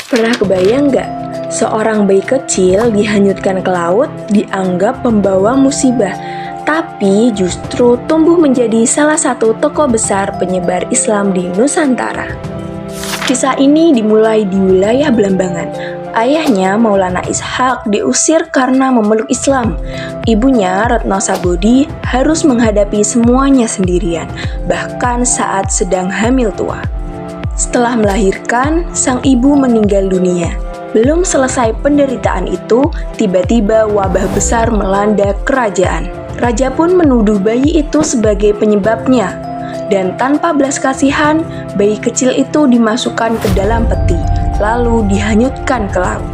Pernah kebayang nggak? Seorang bayi kecil dihanyutkan ke laut dianggap pembawa musibah, tapi justru tumbuh menjadi salah satu tokoh besar penyebar Islam di Nusantara. Kisah ini dimulai di wilayah Belambangan. Ayahnya Maulana Ishaq diusir karena memeluk Islam. Ibunya Retno Sabodi harus menghadapi semuanya sendirian, bahkan saat sedang hamil tua. Setelah melahirkan, sang ibu meninggal dunia. Belum selesai penderitaan itu, tiba-tiba wabah besar melanda kerajaan. Raja pun menuduh bayi itu sebagai penyebabnya. Dan tanpa belas kasihan, bayi kecil itu dimasukkan ke dalam peti, lalu dihanyutkan ke laut.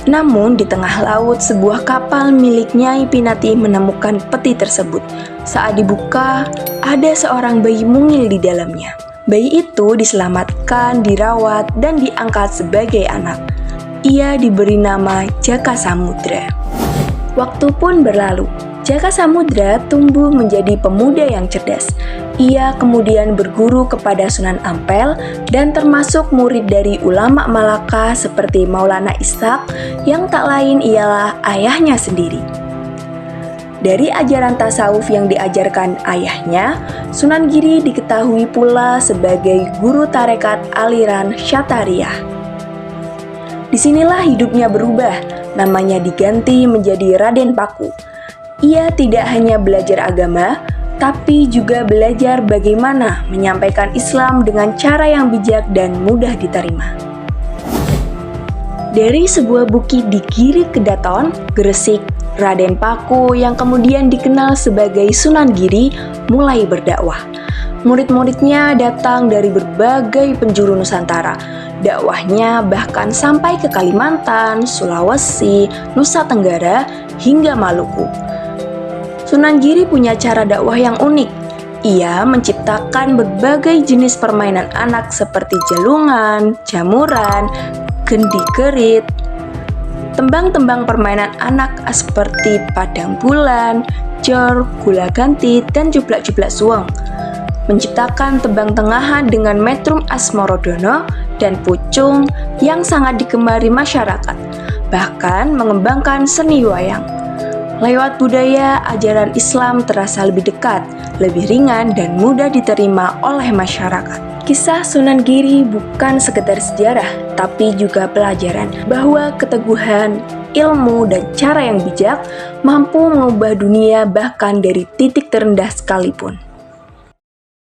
Namun di tengah laut, sebuah kapal milik Nyai Pinati menemukan peti tersebut. Saat dibuka, ada seorang bayi mungil di dalamnya. Bayi itu diselamatkan, dirawat, dan diangkat sebagai anak. Ia diberi nama Jaka Samudra. Waktu pun berlalu. Jaka Samudra tumbuh menjadi pemuda yang cerdas. Ia kemudian berguru kepada Sunan Ampel dan termasuk murid dari ulama Malaka seperti Maulana Ishaq yang tak lain ialah ayahnya sendiri. Dari ajaran tasawuf yang diajarkan ayahnya, Sunan Giri diketahui pula sebagai guru tarekat aliran Syatariyah. Disinilah hidupnya berubah, namanya diganti menjadi Raden Paku. Ia tidak hanya belajar agama, tapi juga belajar bagaimana menyampaikan Islam dengan cara yang bijak dan mudah diterima. Dari sebuah bukit di Giri Kedaton, Gresik, Raden Paku yang kemudian dikenal sebagai Sunan Giri mulai berdakwah. Murid-muridnya datang dari berbagai penjuru Nusantara. Dakwahnya bahkan sampai ke Kalimantan, Sulawesi, Nusa Tenggara, hingga Maluku. Sunan Giri punya cara dakwah yang unik. Ia menciptakan berbagai jenis permainan anak seperti jalungan, jamuran, gendi kerit, tembang-tembang permainan anak seperti padang bulan, jor, gula ganti, dan jublak-jublak suweng. Menciptakan tembang tengahan dengan metrum Asmorodono dan pucung yang sangat digemari masyarakat. Bahkan mengembangkan seni wayang. Lewat budaya, ajaran Islam terasa lebih dekat, lebih ringan, dan mudah diterima oleh masyarakat. Kisah Sunan Giri bukan sekedar sejarah, tapi juga pelajaran bahwa keteguhan, ilmu, dan cara yang bijak mampu mengubah dunia bahkan dari titik terendah sekalipun.